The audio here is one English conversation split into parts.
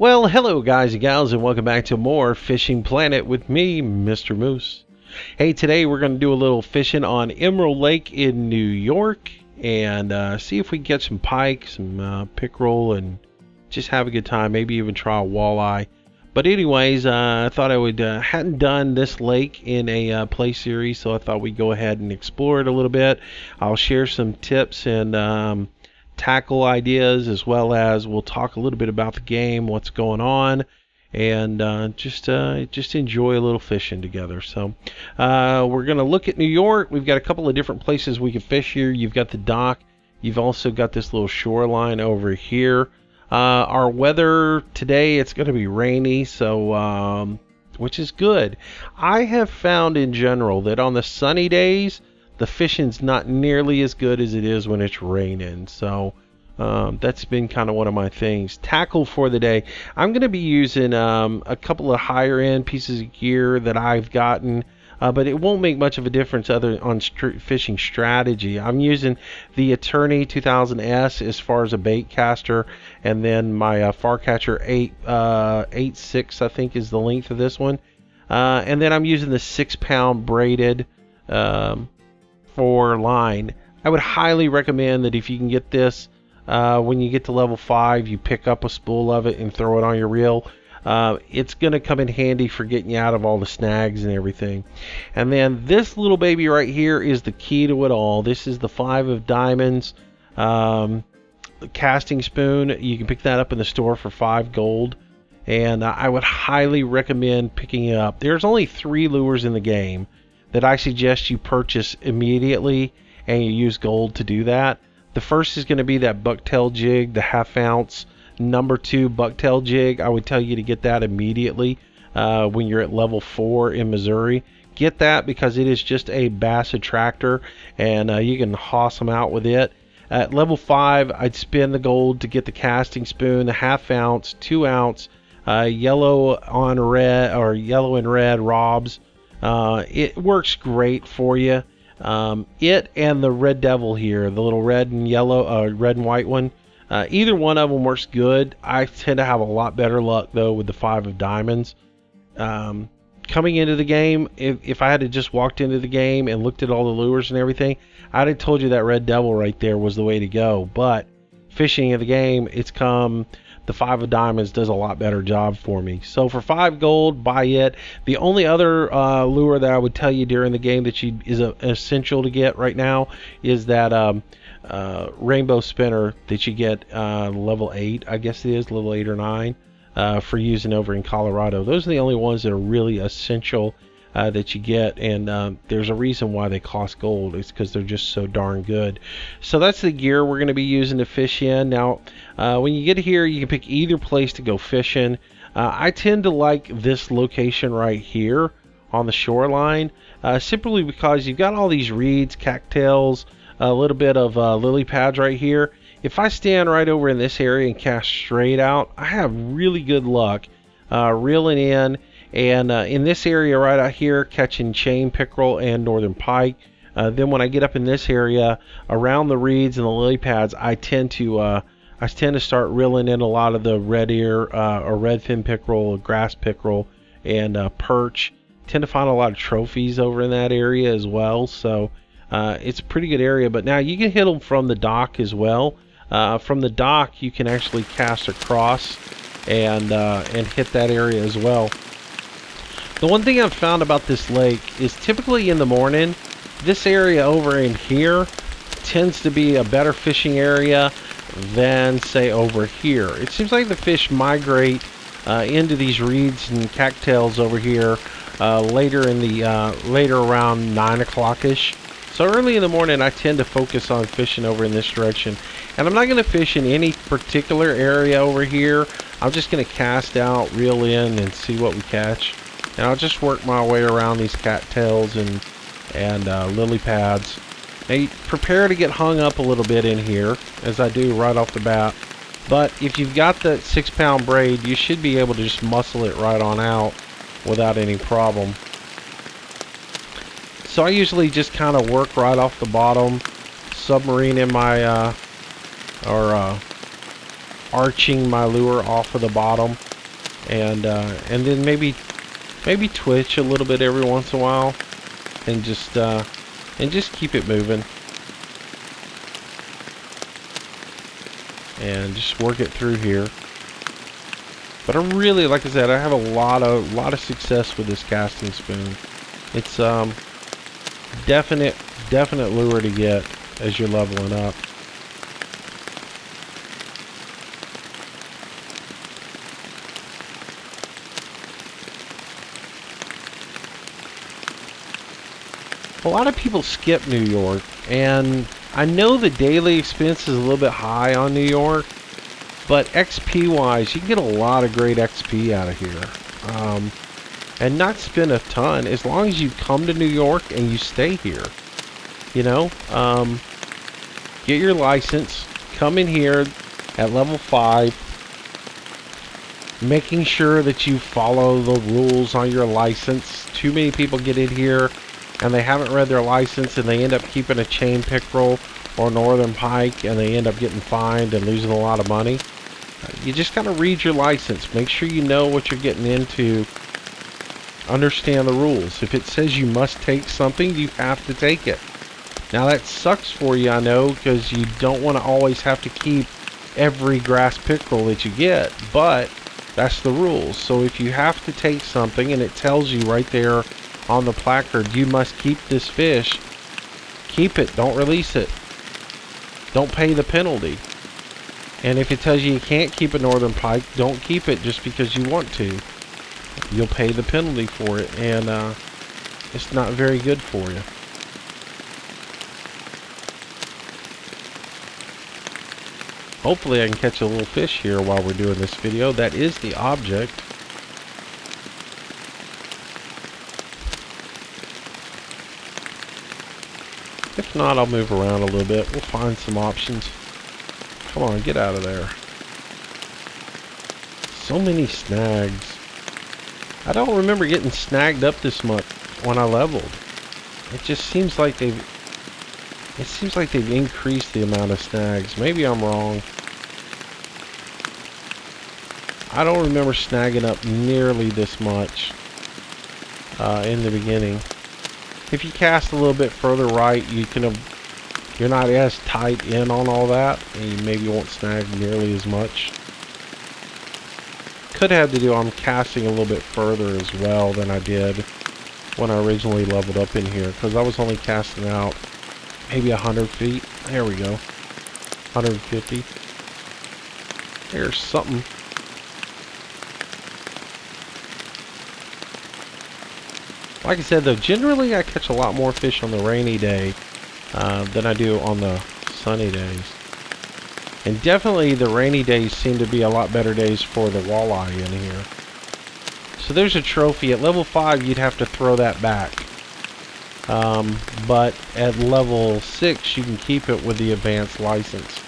Well, hello guys and gals, and welcome back to more Fishing Planet with me, Mr. Moose. Hey, today we're going to do a little fishing on Emerald Lake in New York and see if we can get some pike, some pickerel, and just have a good time, maybe even try a walleye. But anyways, I thought I would, hadn't done this lake in a play series, so I thought we'd go ahead and explore it a little bit. I'll share some tips and tackle ideas, as well as we'll talk a little bit about the game, what's going on, and just enjoy a little fishing together. So we're going to look at New York. We've got a couple of different places we can fish here. You've got the dock. You've also got this little shoreline over here. Our weather today, it's going to be rainy, so which is good. I have found in general that on the sunny days, the fishing's not nearly as good as it is when it's raining. So that's been kind of one of my things. Tackle for the day, I'm going to be using a couple of higher end pieces of gear that I've gotten, but it won't make much of a difference other on fishing strategy. I'm using the Attorney 2000S as far as a bait caster, and then my Far Catcher 8.6 I think is the length of this one, and then I'm using the 6-pound braided for line. I would highly recommend that if you can get this, when you get to level 5, you pick up a spool of it and throw it on your reel. It's going to come in handy for getting you out of all the snags and everything. And then this little baby right here is the key to it all. This is the 5 of diamonds casting spoon. You can pick that up in the store for 5 gold. And I would highly recommend picking it up. There's only 3 lures in the game that I suggest you purchase immediately, and you use gold to do that. The first is going to be that bucktail jig, the 1/2 ounce number 2 bucktail jig. I would tell you to get that immediately when you're at level 4 in Missouri. Get that because it is just a bass attractor, and you can hoss them out with it. At level 5, I'd spend the gold to get the casting spoon, the 1/2 ounce, 2 ounce, yellow on red or yellow and red robs. It works great for you. It and the red devil here, the little red and yellow, red and white one, either one of them works good. I tend to have a lot better luck though with the 5 of diamonds. Coming into the game, if I had to just walked into the game and looked at all the lures and everything, I'd have told you that red devil right there was the way to go. But fishing in the game, the 5 of diamonds does a lot better job for me. So for 5 gold, buy it. The only other lure that I would tell you during the game that is essential to get right now is that rainbow spinner that you get level 8, I guess it is, level 8 or 9, for using over in Colorado. Those are the only ones that are really essential that you get, and there's a reason why they cost gold. It's because they're just so darn good. So that's the gear we're going to be using to fish in. Now when you get here, you can pick either place to go fishing. I tend to like this location right here on the shoreline, simply because you've got all these reeds, cattails, a little bit of lily pads right here. If I stand right over in this area and cast straight out, I have really good luck reeling in. And in this area right out here, catching chain pickerel and northern pike. Then when I get up in this area around the reeds and the lily pads, I tend to start reeling in a lot of the red ear or redfin pickerel, grass pickerel, and perch. Tend to find a lot of trophies over in that area as well. So it's a pretty good area. But now you can hit them from the dock as well. From the dock, you can actually cast across and hit that area as well. The one thing I've found about this lake is typically in the morning, this area over in here tends to be a better fishing area than, say, over here. It seems like the fish migrate into these reeds and cattails over here later around 9 o'clock-ish. So early in the morning, I tend to focus on fishing over in this direction. And I'm not going to fish in any particular area over here. I'm just going to cast out, reel in, and see what we catch. And I'll just work my way around these cattails and lily pads. Now, prepare to get hung up a little bit in here, as I do right off the bat. But if you've got that 6-pound braid, you should be able to just muscle it right on out without any problem. So I usually just kind of work right off the bottom, submarine in my arching my lure off of the bottom and then maybe twitch a little bit every once in a while, and just keep it moving, and just work it through here. But I really, like I said, I have a lot of success with this casting spoon. It's definite lure to get as you're leveling up. A lot of people skip New York, and I know the daily expense is a little bit high on New York, but XP wise, you can get a lot of great XP out of here, and not spend a ton as long as you come to New York and you stay here. You know, get your license, come in here at level 5, making sure that you follow the rules on your license. Too many people get in here and they haven't read their license, and they end up keeping a chain pickerel or northern pike, and they end up getting fined and losing a lot of money. You just gotta read your license. Make sure you know what you're getting into. Understand the rules. If it says you must take something, you have to take it. Now that sucks for you, I know, because you don't want to always have to keep every grass pickerel that you get, but that's the rules. So if you have to take something and it tells you right there on the placard, you must keep this fish, keep it, don't release it, don't pay the penalty. And if it tells you you can't keep a northern pike, don't keep it just because you want to. You'll pay the penalty for it, and it's not very good for you. Hopefully I can catch a little fish here while we're doing this video. That is the object. If not, I'll move around a little bit. We'll find some options. Come on, get out of there. So many snags. I don't remember getting snagged up this much when I leveled. It just seems like they've increased the amount of snags. Maybe I'm wrong. I don't remember snagging up nearly this much in the beginning. If you cast a little bit further right, you're not as tight in on all that, and you maybe won't snag nearly as much. Could have to do, I'm casting a little bit further as well than I did when I originally leveled up in here, because I was only casting out maybe 100 feet. There we go. 150. There's something. Like I said, though, generally I catch a lot more fish on the rainy day than I do on the sunny days. And definitely the rainy days seem to be a lot better days for the walleye in here. So there's a trophy. At level 5, you'd have to throw that back. But at level 6, you can keep it with the advanced license.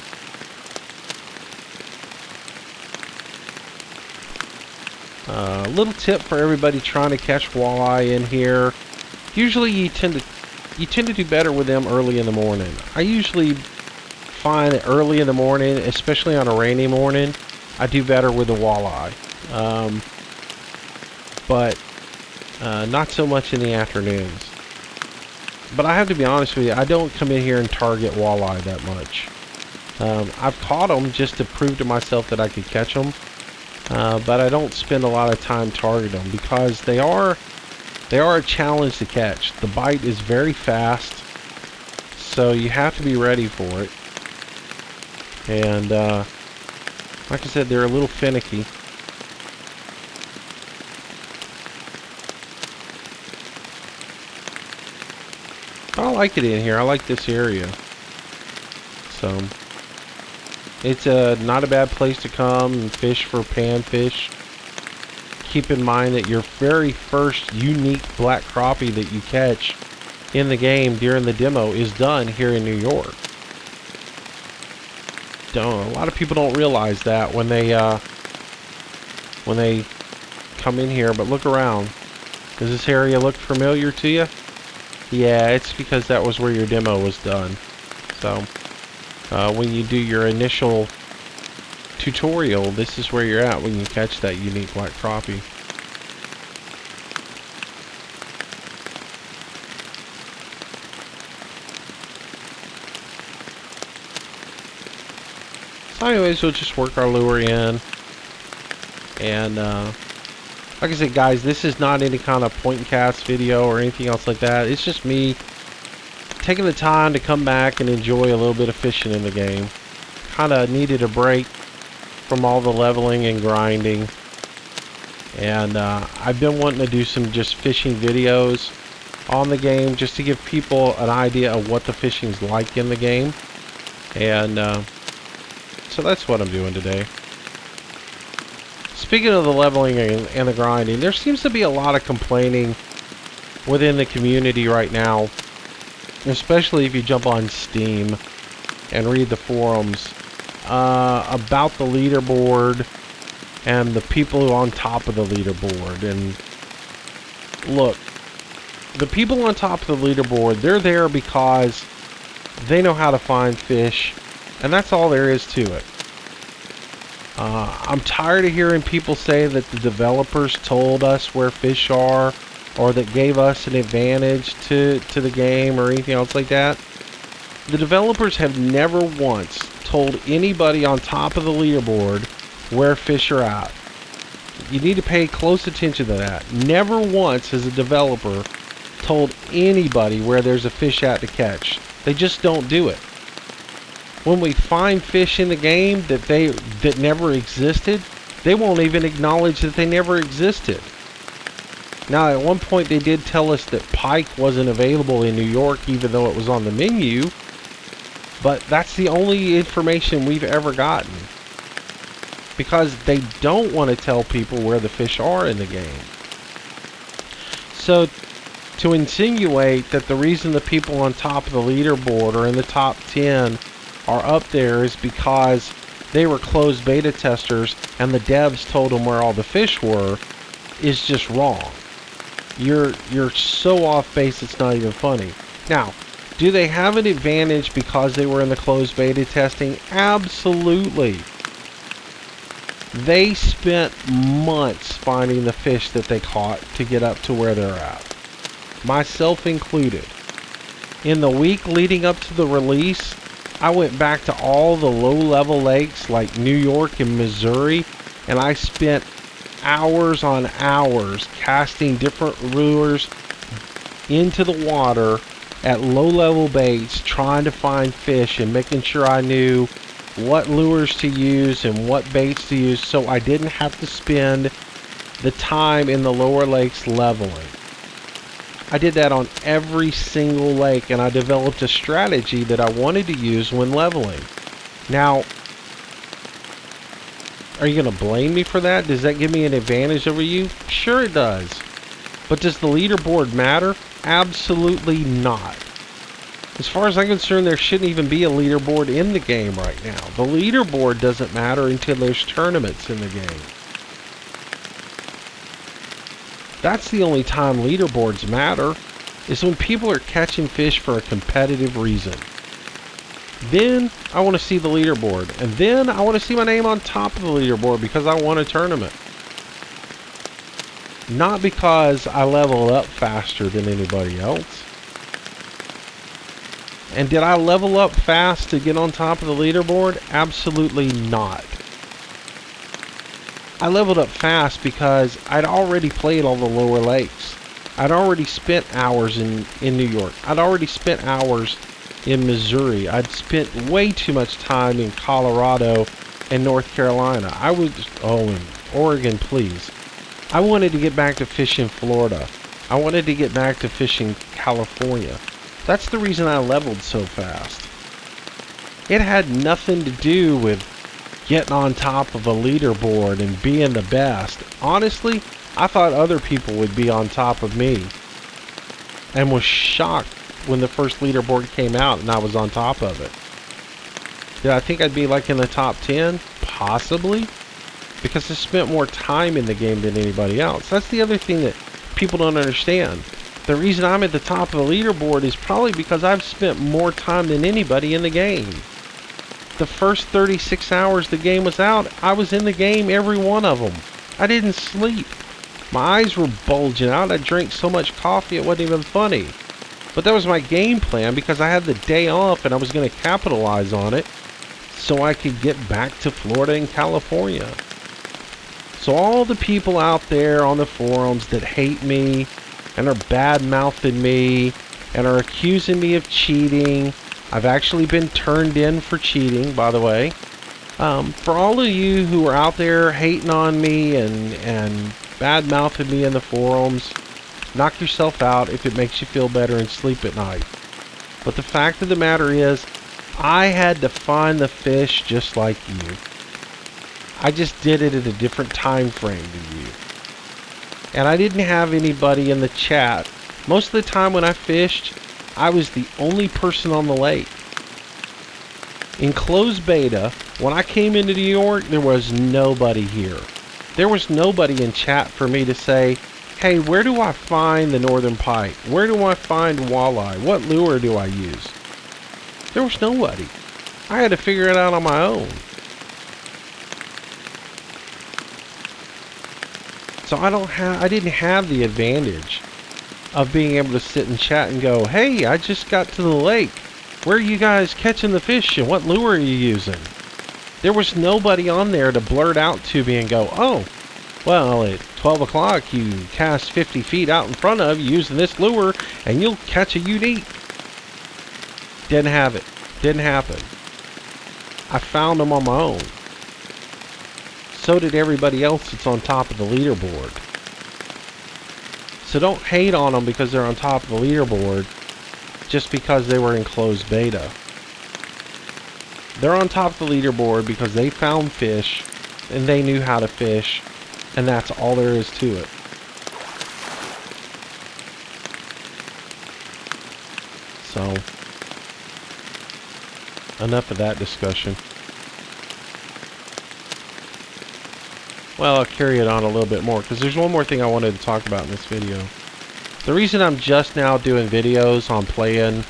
Little tip for everybody trying to catch walleye in here. Usually you tend to do better with them early in the morning. I usually find that early in the morning, especially on a rainy morning, I do better with the walleye. But not so much in the afternoons. But I have to be honest with you, I don't come in here and target walleye that much. I've caught them just to prove to myself that I could catch them. But I don't spend a lot of time targeting them because they are a challenge to catch. The bite is very fast, so you have to be ready for it. And like I said, they're a little finicky. I like it in here. I like this area. So it's not a bad place to come and fish for panfish. Keep in mind that your very first unique black crappie that you catch in the game during the demo is done here in New York. A lot of people don't realize that when they come in here. But look around. Does this area look familiar to you? Yeah, it's because that was where your demo was done. So when you do your initial tutorial, this is where you're at when you catch that unique black crappie. So anyways, we'll just work our lure in. And like I said, guys, this is not any kind of point and cast video or anything else like that. It's just me taking the time to come back and enjoy a little bit of fishing in the game. Kind of needed a break from all the leveling and grinding. And I've been wanting to do some just fishing videos on the game just to give people an idea of what the fishing's like in the game. And so that's what I'm doing today. Speaking of the leveling and the grinding, there seems to be a lot of complaining within the community right now, especially if you jump on Steam and read the forums about the leaderboard and the people who are on top of the leaderboard. And look, the people on top of the leaderboard, they're there because they know how to find fish, and that's all there is to it. I'm tired of hearing people say that the developers told us where fish are, or that gave us an advantage to the game or anything else like that. The developers have never once told anybody on top of the leaderboard where fish are at. You need to pay close attention to that. Never once has a developer told anybody where there's a fish at to catch. They just don't do it. When we find fish in the game that never existed, they won't even acknowledge that they never existed. Now, at one point they did tell us that pike wasn't available in New York, even though it was on the menu. But that's the only information we've ever gotten, because they don't want to tell people where the fish are in the game. So, to insinuate that the reason the people on top of the leaderboard or in the top 10 are up there is because they were closed beta testers and the devs told them where all the fish were is just wrong. You're so off base it's not even funny. Now, do they have an advantage because they were in the closed beta testing? Absolutely. They spent months finding the fish that they caught to get up to where they're at. Myself included. In the week leading up to the release, I went back to all the low-level lakes like New York and Missouri, and I spent hours on hours casting different lures into the water at low-level baits, trying to find fish and making sure I knew what lures to use and what baits to use, so I didn't have to spend the time in the lower lakes leveling. I did that on every single lake, and I developed a strategy that I wanted to use when leveling. Now, are you going to blame me for that? Does that give me an advantage over you? Sure it does. But does the leaderboard matter? Absolutely not. As far as I'm concerned, there shouldn't even be a leaderboard in the game right now. The leaderboard doesn't matter until there's tournaments in the game. That's the only time leaderboards matter, is when people are catching fish for a competitive reason. Then I want to see the leaderboard, and then I want to see my name on top of the leaderboard because I won a tournament. Not because I leveled up faster than anybody else. And did I level up fast to get on top of the leaderboard? Absolutely not. I leveled up fast because I'd already played all the lower lakes. I'd already spent hours in New York. I'd already spent hours in Missouri. I'd spent way too much time in Colorado and North Carolina. In Oregon, please. I wanted to get back to fishing Florida. I wanted to get back to fishing California. That's the reason I leveled so fast. It had nothing to do with getting on top of a leaderboard and being the best. Honestly, I thought other people would be on top of me, and was shocked when the first leaderboard came out and I was on top of it. Did I think I'd be like in the top 10? Possibly, because I spent more time in the game than anybody else. That's the other thing that people don't understand. The reason I'm at the top of the leaderboard is probably because I've spent more time than anybody in the game. The first 36 hours the game was out, I was in the game every one of them. I didn't sleep. My eyes were bulging out. I drank so much coffee it wasn't even funny. But that was my game plan because I had the day off and I was going to capitalize on it so I could get back to Florida and California. So all the people out there on the forums that hate me and are bad-mouthing me and are accusing me of cheating, I've actually been turned in for cheating, by the way. For all of you who are out there hating on me and bad-mouthing me in the forums, knock yourself out if it makes you feel better and sleep at night. But the fact of the matter is, I had to find the fish just like you. I just did it at a different time frame than you. And I didn't have anybody in the chat. Most of the time when I fished, I was the only person on the lake. In closed beta, when I came into New York, there was nobody here. There was nobody in chat for me to say, hey, where do I find the northern pike? Where do I find walleye? What lure do I use? There was nobody. I had to figure it out on my own. So I didn't have the advantage of being able to sit and chat and go, hey, I just got to the lake. Where are you guys catching the fish and what lure are you using? There was nobody on there to blurt out to me and go, oh, well, at 12 o'clock you cast 50 feet out in front of you using this lure and you'll catch a unique. Didn't have it. Didn't happen. I found them on my own. So did everybody else that's on top of the leaderboard. So don't hate on them because they're on top of the leaderboard just because they were in closed beta. They're on top of the leaderboard because they found fish and they knew how to fish, and that's all there is to it. So, enough of that discussion. Well, I'll carry it on a little bit more because there's one more thing I wanted to talk about in this video. The reason I'm just now doing videos on playing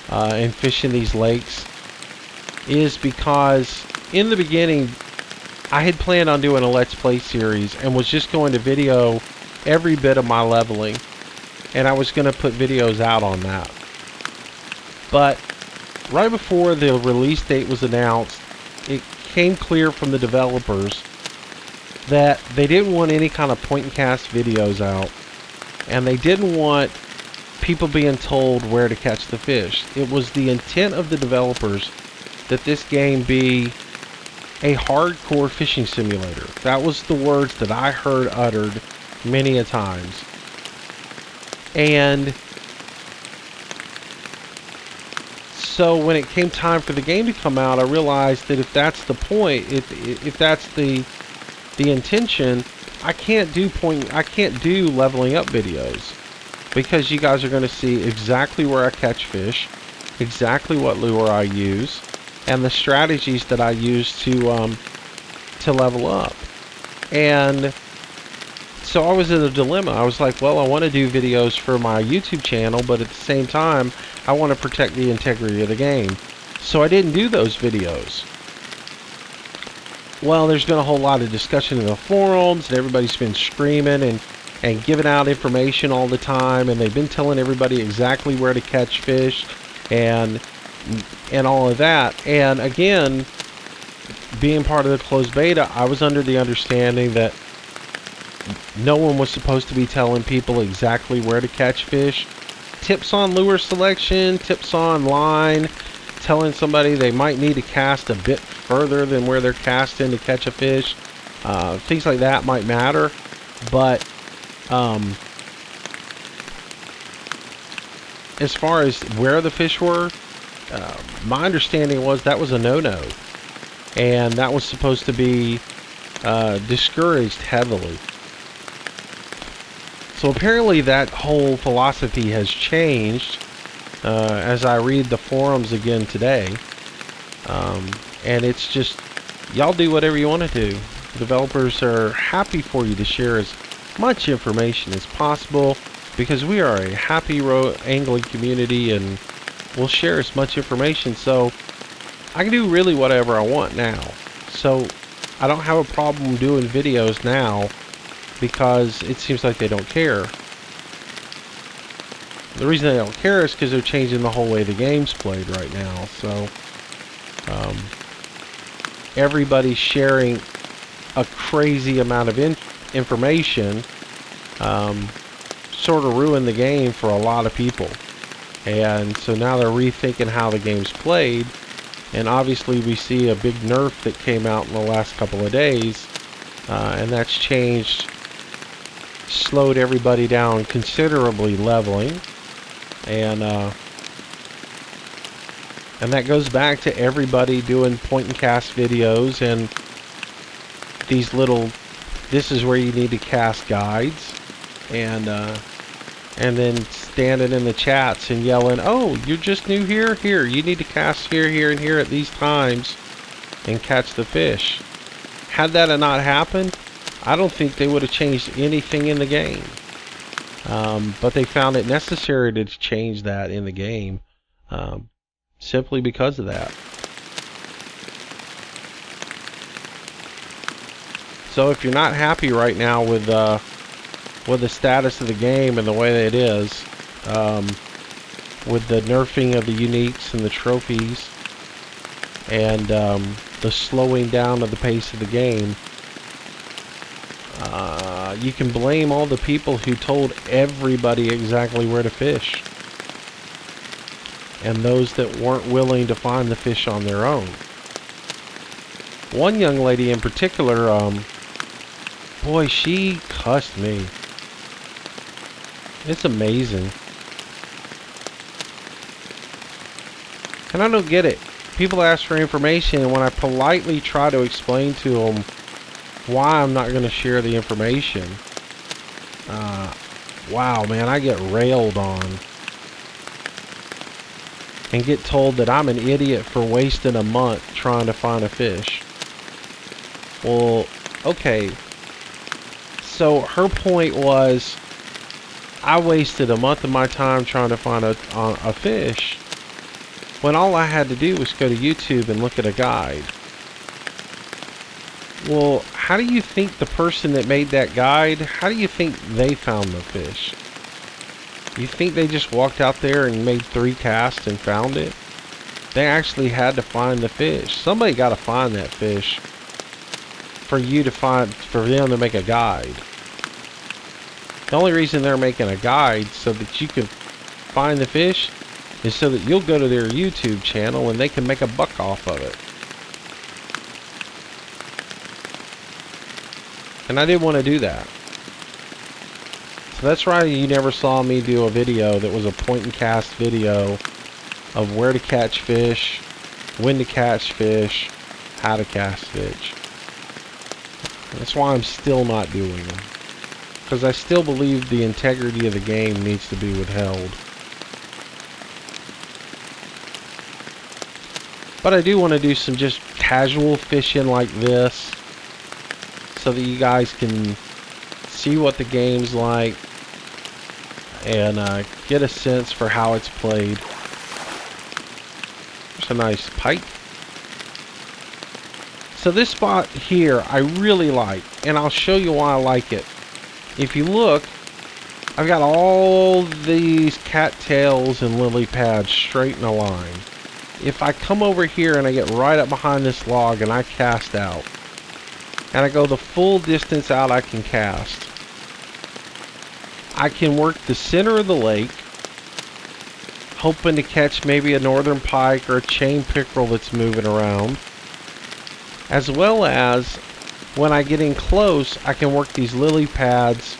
and fishing these lakes is because in the beginning I had planned on doing a Let's Play series and was just going to video every bit of my leveling, and I was going to put videos out on that. But right before the release date was announced, it came clear from the developers that they didn't want any kind of point and cast videos out, and they didn't want people being told where to catch the fish. It was the intent of the developers that this game be a hardcore fishing simulator. That was the words that I heard uttered many a times. And so when it came time for the game to come out, I realized that if that's the point, if that's the intention, I can't do leveling up videos, because you guys are going to see exactly where I catch fish, exactly what lure I use, and the strategies that I use to level up. And so I was in a dilemma. I was like, well, I want to do videos for my YouTube channel, but at the same time, I want to protect the integrity of the game. So I didn't do those videos. Well, there's been a whole lot of discussion in the forums, and everybody's been screaming and giving out information all the time, and they've been telling everybody exactly where to catch fish and all of that. And again, being part of the closed beta, I was under the understanding that no one was supposed to be telling people exactly where to catch fish. Tips on lure selection, tips on line, telling somebody they might need to cast a bit further than where they're casting to catch a fish. Things like that might matter, but as far as where the fish were, my understanding was that was a no-no, and that was supposed to be discouraged heavily. So apparently that whole philosophy has changed as I read the forums again today. And it's just, y'all do whatever you want to do. Developers are happy for you to share as much information as possible, because we are a happy angling community and we'll share as much information. So I can do really whatever I want now. So I don't have a problem doing videos now because it seems like they don't care. The reason they don't care is because they're changing the whole way the game's played right now. So everybody's sharing a crazy amount of information. Sort of ruined the game for a lot of people. And so now they're rethinking how the game's played. And obviously we see a big nerf that came out in the last couple of days. And that's changed, slowed everybody down considerably, leveling. And that goes back to everybody doing point and cast videos and these little, this is where you need to cast guides. And then standing in the chats and yelling, oh, you're just new here? Here, you need to cast here, here, and here at these times and catch the fish. Had that not happened, I don't think they would have changed anything in the game. But they found it necessary to change that in the game, simply because of that. So if you're not happy right now with the status of the game and the way that it is, with the nerfing of the uniques and the trophies, and the slowing down of the pace of the game, you can blame all the people who told everybody exactly where to fish, and those that weren't willing to find the fish on their own. One young lady in particular, boy, she cussed me. It's amazing. And I don't get it. People ask for information, and when I politely try to explain to them why I'm not going to share the information, wow, man, I get railed on. And get told that I'm an idiot for wasting a month trying to find a fish. Well, okay. So her point was, I wasted a month of my time trying to find a fish, when all I had to do was go to YouTube and look at a guide. Well, how do you think the person that made that guide, how do you think they found the fish? You think they just walked out there and made 3 casts and found it? They actually had to find the fish. Somebody got to find that fish for them to make a guide. The only reason they're making a guide so that you can find the fish is so that you'll go to their YouTube channel and they can make a buck off of it. And I didn't want to do that. So that's why you never saw me do a video that was a point and cast video of where to catch fish, when to catch fish, how to cast fish. That's why I'm still not doing them. Because I still believe the integrity of the game needs to be withheld. But I do want to do some just casual fishing like this, so that you guys can see what the game's like and get a sense for how it's played. There's a nice pike. So this spot here I really like, and I'll show you why I like it. If you look, I've got all these cattails and lily pads straight in a line. If I come over here and I get right up behind this log and I cast out, and I go the full distance out I can cast, I can work the center of the lake, hoping to catch maybe a northern pike or a chain pickerel that's moving around, as well as when I get in close, I can work these lily pads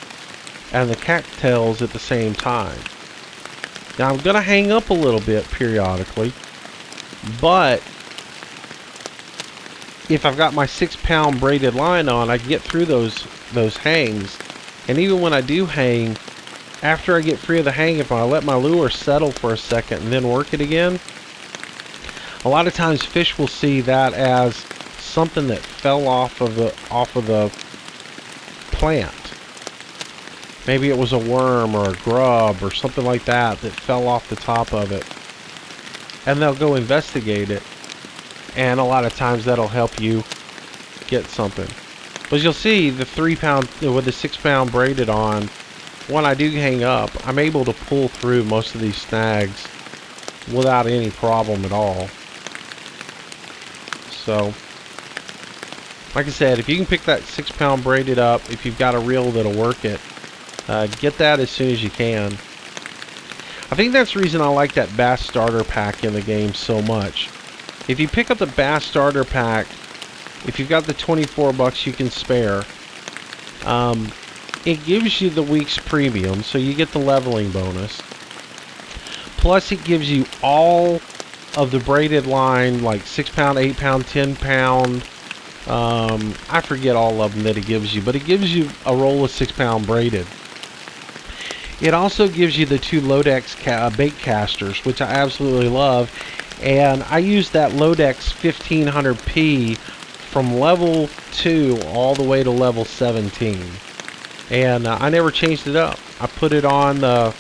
and the cattails at the same time. Now I'm going to hang up a little bit periodically, but if I've got my 6-pound braided line on, I can get through those hangs. And even when I do hang, after I get free of the hang, if I let my lure settle for a second and then work it again, a lot of times fish will see that as something that fell off of the plant. Maybe it was a worm or a grub or something like that that fell off the top of it, and they'll go investigate it. and a lot of times that'll help you get something. But you'll see the 3 pound with the 6 pound braided on, when I do hang up, I'm able to pull through most of these snags without any problem at all. So, like I said, if you can pick that 6 pound braided up, if you've got a reel that'll work it, get that as soon as you can. I think that's the reason I like that bass starter pack in the game so much. If you pick up the bass starter pack, if you've got the 24 bucks you can spare, it gives you the week's premium, so you get the leveling bonus. Plus it gives you all of the braided line, like 6 pound, 8 pound, 10 pound. I forget all of them that it gives you, but it gives you a roll of 6 pound braided. It also gives you the 2 Lodex bait casters, which I absolutely love. And I use that Lodex 1500p from level 2 all the way to level 17. And I never changed it up. I put it on the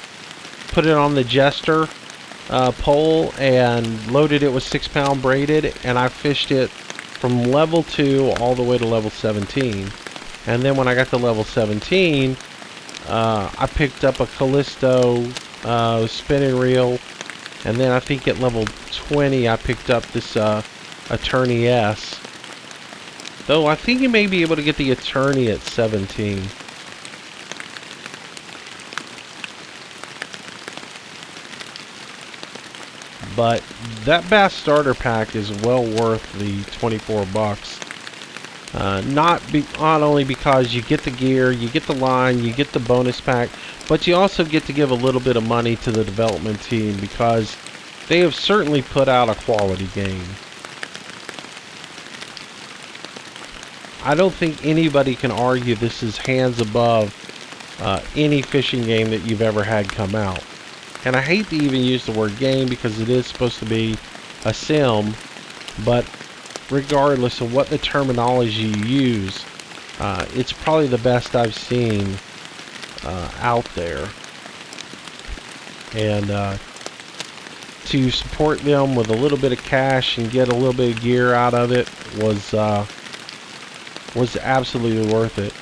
Jester pole and loaded it with 6 pound braided, and I fished it from level 2 all the way to level 17. And then when I got to level 17, I picked up a Callisto spinning reel, and then I think at level 20 I picked up this Attorney S. Though I think you may be able to get the Attorney at 17. But that bass starter pack is well worth the 24 bucks. Not only because you get the gear, you get the line, you get the bonus pack, but you also get to give a little bit of money to the development team because they have certainly put out a quality game. I don't think anybody can argue this is hands above any fishing game that you've ever had come out. And I hate to even use the word game because it is supposed to be a sim, but regardless of what the terminology you use, it's probably the best I've seen out there. And to support them with a little bit of cash and get a little bit of gear out of it was absolutely worth it.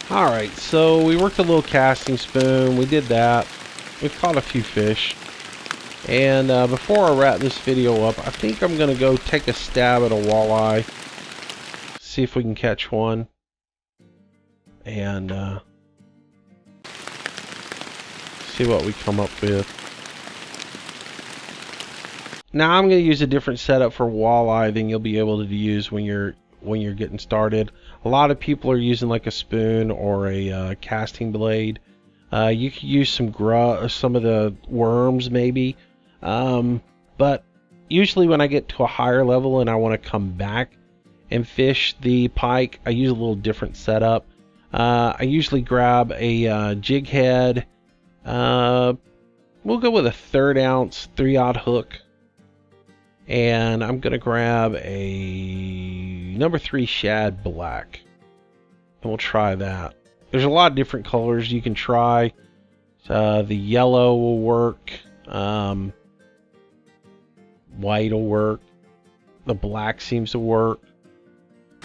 Alright, so we worked a little casting spoon. We did that. We've caught a few fish. And before I wrap this video up, I think I'm going to go take a stab at a walleye. See if we can catch one. And see what we come up with. Now I'm going to use a different setup for walleye than you'll be able to use when you're getting started. A lot of people are using like a spoon or a casting blade. You could use some of the worms maybe, but usually when I get to a higher level and I want to come back and fish the pike, I use a little different setup. I usually grab a jig head. We'll go with a 1/3 ounce 3/0 hook. And I'm going to grab a number 3 shad black. And we'll try that. There's a lot of different colors you can try. The yellow will work. White will work. The black seems to work.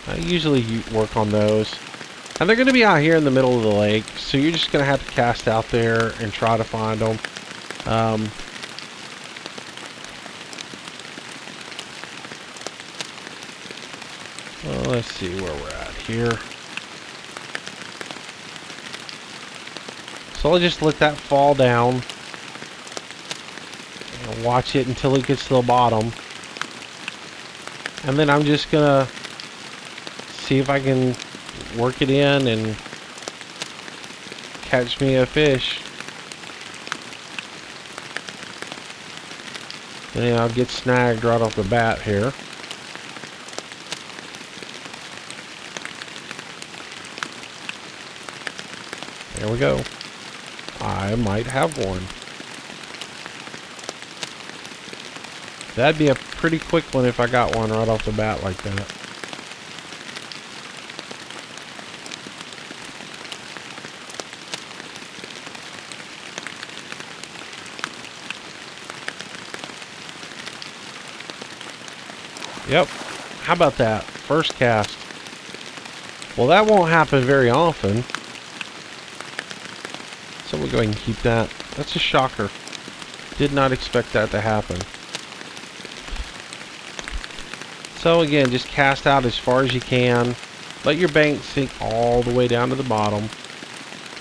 I usually work on those. And they're going to be out here in the middle of the lake. So you're just going to have to cast out there and try to find them. Well, let's see where we're at here. So I'll just let that fall down and watch it until it gets to the bottom. And then I'm just gonna see if I can work it in and catch me a fish. And I'll get snagged right off the bat here. There we go. I might have one. That'd be a pretty quick one if I got one right off the bat like that. Yep. How about that? First cast. Well, that won't happen very often. So we'll go ahead and keep that. That's a shocker. Did not expect that to happen. So again, just cast out as far as you can. Let your bank sink all the way down to the bottom.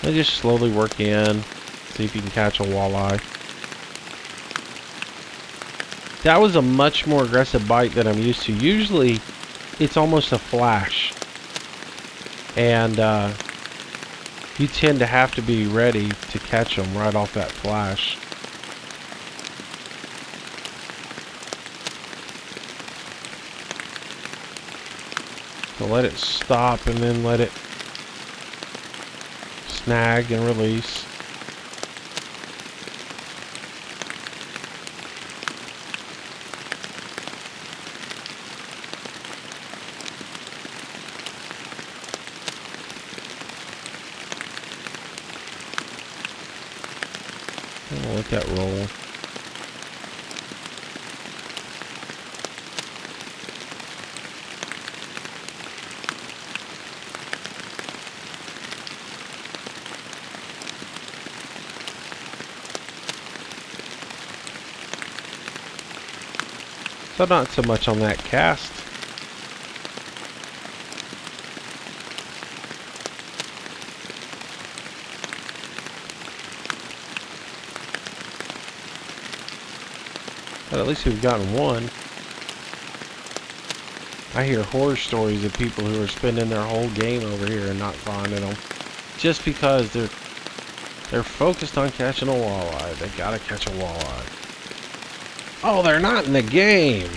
And just slowly work in. See if you can catch a walleye. That was a much more aggressive bite than I'm used to. Usually, it's almost a flash. And you tend to have to be ready to catch them right off that flash. So let it stop and then let it snag and release. And we'll let that roll. So not so much on that cast. But at least we've gotten one. I hear horror stories of people who are spending their whole game over here and not finding them. Just because they're focused on catching a walleye. They gotta catch a walleye. Oh, they're not in the game.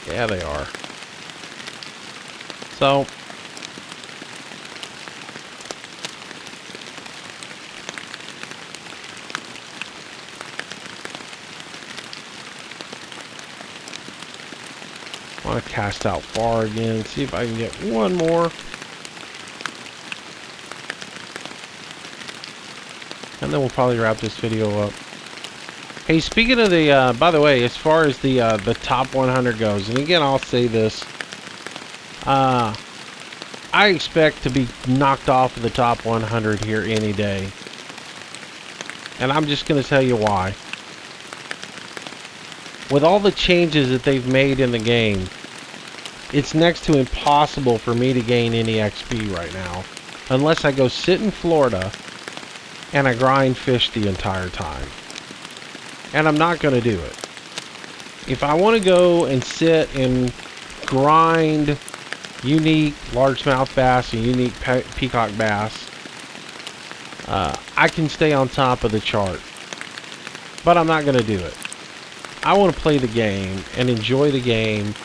Yeah, they are. So, I want to cast out far again. See if I can get one more. And then we'll probably wrap this video up. Hey, speaking of the, by the way, as far as the top 100 goes, and again, I'll say this, I expect to be knocked off of the top 100 here any day. And I'm just going to tell you why. With all the changes that they've made in the game, it's next to impossible for me to gain any XP right now. Unless I go sit in Florida and I grind fish the entire time. And I'm not going to do it. If I want to go and sit and grind unique largemouth bass and unique peacock bass, I can stay on top of the chart. But I'm not going to do it. I want to play the game and enjoy the game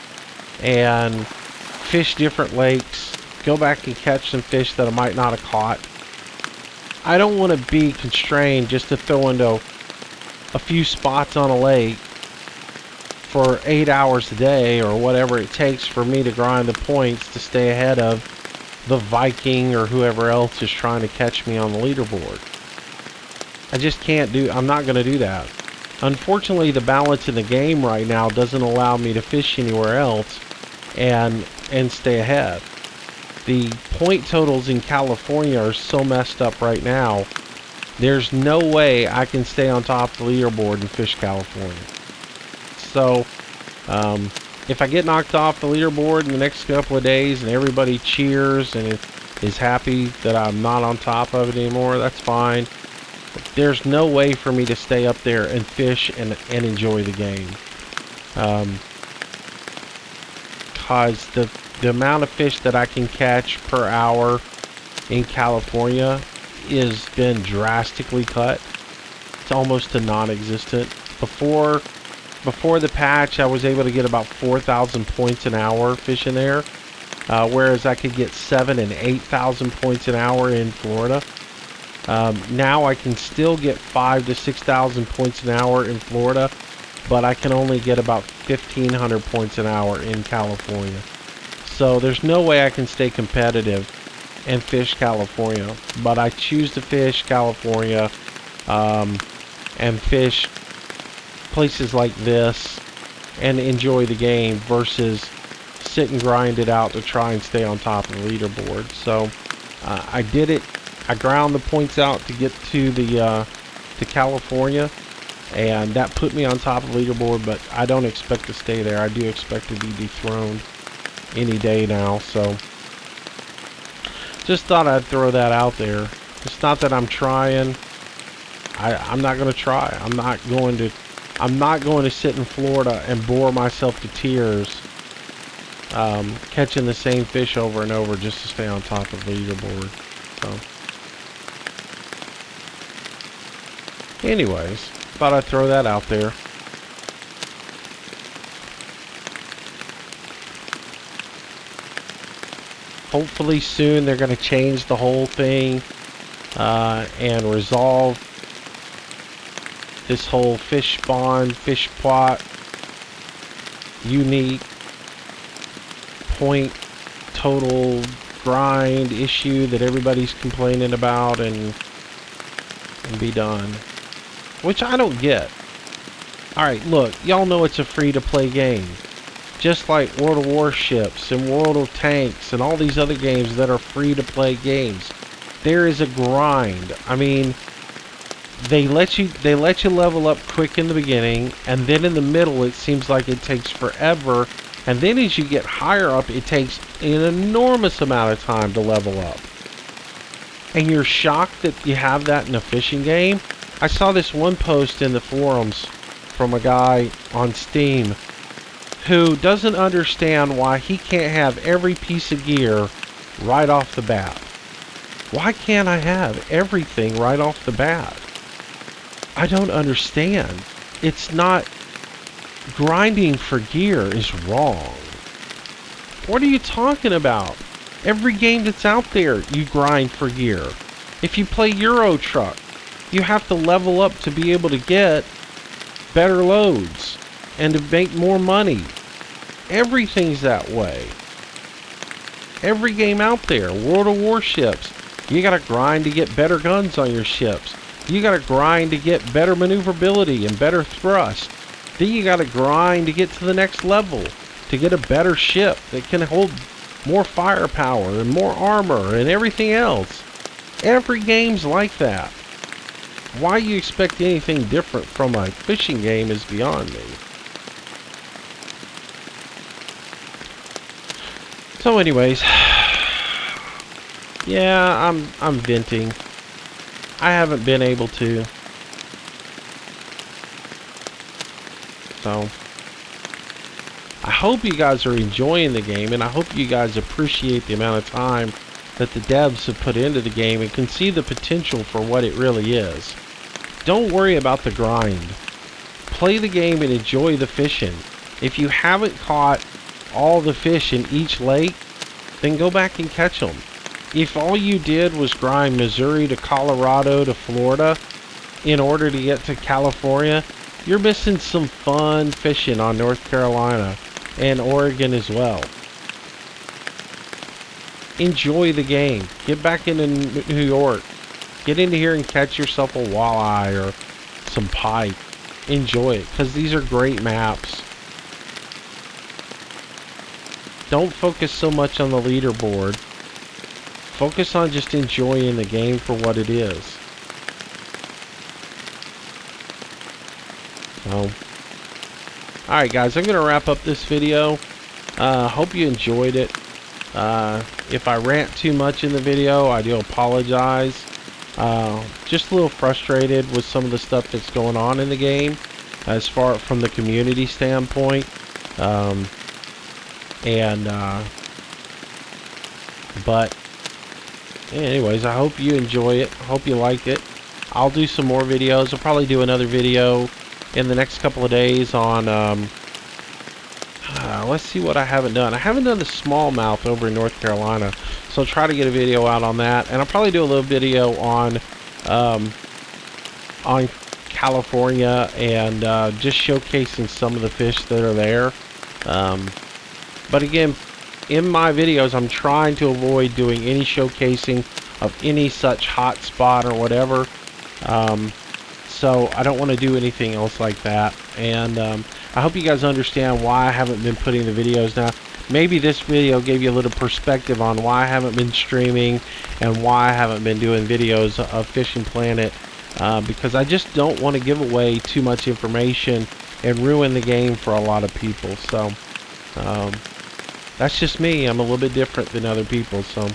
and fish different lakes, go back and catch some fish that I might not have caught. I don't want to be constrained just to throw into a few spots on a lake for 8 hours a day or whatever it takes for me to grind the points to stay ahead of the Viking or whoever else is trying to catch me on the leaderboard. I just can't do, I'm not going to do that. Unfortunately, the balance in the game right now doesn't allow me to fish anywhere else and stay ahead. The point totals in California are so messed up right now. There's no way I can stay on top of the leaderboard and fish California. So, if I get knocked off the leaderboard in the next couple of days and everybody cheers and is happy that I'm not on top of it anymore, that's fine. There's no way for me to stay up there and fish and enjoy the game. Because the amount of fish that I can catch per hour in California has been drastically cut. It's almost to non-existent. Before the patch, I was able to get about 4,000 points an hour fishing there, whereas I could get 7,000 and 8,000 points an hour in Florida. Now I can still get 5,000 to 6,000 points an hour in Florida, but I can only get about 1,500 points an hour in California. So there's no way I can stay competitive and fish California, but I choose to fish California and fish places like this and enjoy the game versus sit and grind it out to try and stay on top of the leaderboard. So I did it. I ground the points out to get to the to California, and that put me on top of the leaderboard, but I don't expect to stay there. I do expect to be dethroned any day now. So just thought I'd throw that out there. It's not that I'm trying. I'm not going to try. I'm not going to sit in Florida and bore myself to tears catching the same fish over and over just to stay on top of the leaderboard. So anyways, thought I'd throw that out there. Hopefully soon they're going to change the whole thing and resolve this whole fish spawn, fish plot, unique point total grind issue that everybody's complaining about, and be done. Which I don't get. Alright, look, y'all know it's a free-to-play game. Just like World of Warships and World of Tanks and all these other games that are free-to-play games. There is a grind. I mean, they let you level up quick in the beginning, and then in the middle it seems like it takes forever, and then as you get higher up it takes an enormous amount of time to level up. And you're shocked that you have that in a fishing game? I saw this one post in the forums from a guy on Steam who doesn't understand why he can't have every piece of gear right off the bat. Why can't I have everything right off the bat? I don't understand. It's not... Grinding for gear is wrong. What are you talking about? Every game that's out there, you grind for gear. If you play Euro Truck, you have to level up to be able to get better loads and to make more money. Everything's that way. Every game out there, World of Warships, you gotta grind to get better guns on your ships. You gotta grind to get better maneuverability and better thrust. Then you gotta grind to get to the next level, to get a better ship that can hold more firepower and more armor and everything else. Every game's like that. Why you expect anything different from a fishing game is beyond me. So anyways, yeah, I'm venting. I haven't been able to. So I hope you guys are enjoying the game, and I hope you guys appreciate the amount of time that the devs have put into the game and can see the potential for what it really is. Don't worry about the grind. Play the game and enjoy the fishing. If you haven't caught all the fish in each lake, then go back and catch them. If all you did was grind Missouri to Colorado to Florida in order to get to California, you're missing some fun fishing on North Carolina and Oregon as well. Enjoy the game. Get back into New York. Get into here and catch yourself a walleye or some pike. Enjoy it, because these are great maps. Don't focus so much on the leaderboard. Focus on just enjoying the game for what it is. So, alright guys, I'm going to wrap up this video. Hope you enjoyed it. If I rant too much in the video, I do apologize. Just a little frustrated with some of the stuff that's going on in the game as far from the community standpoint. But anyways, I hope you enjoy it. I hope you like it. I'll do some more videos. I'll probably do another video in the next couple of days on let's see what I haven't done. I haven't done the smallmouth over in North Carolina, so I'll try to get a video out on that, and I'll probably do a little video on California and just showcasing some of the fish that are there. But again, in my videos, I'm trying to avoid doing any showcasing of any such hot spot or whatever. So I don't want to do anything else like that. And I hope you guys understand why I haven't been putting the videos now. Maybe this video gave you a little perspective on why I haven't been streaming and why I haven't been doing videos of Fishing Planet, because I just don't want to give away too much information and ruin the game for a lot of people. So that's just me. I'm a little bit different than other people. So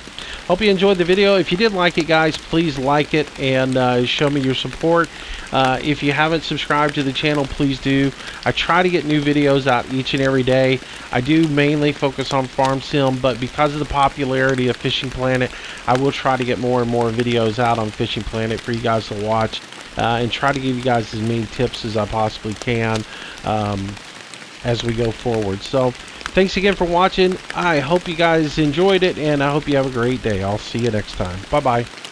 hope you enjoyed the video. If you did like it, guys, please like it and show me your support. If you haven't subscribed to the channel, please do. I try to get new videos out each and every day. I do mainly focus on farm sim, but because of the popularity of Fishing Planet, I will try to get more and more videos out on Fishing Planet for you guys to watch, and try to give you guys as many tips as I possibly can as we go forward. So thanks again for watching. I hope you guys enjoyed it, and I hope you have a great day. I'll see you next time. Bye-bye.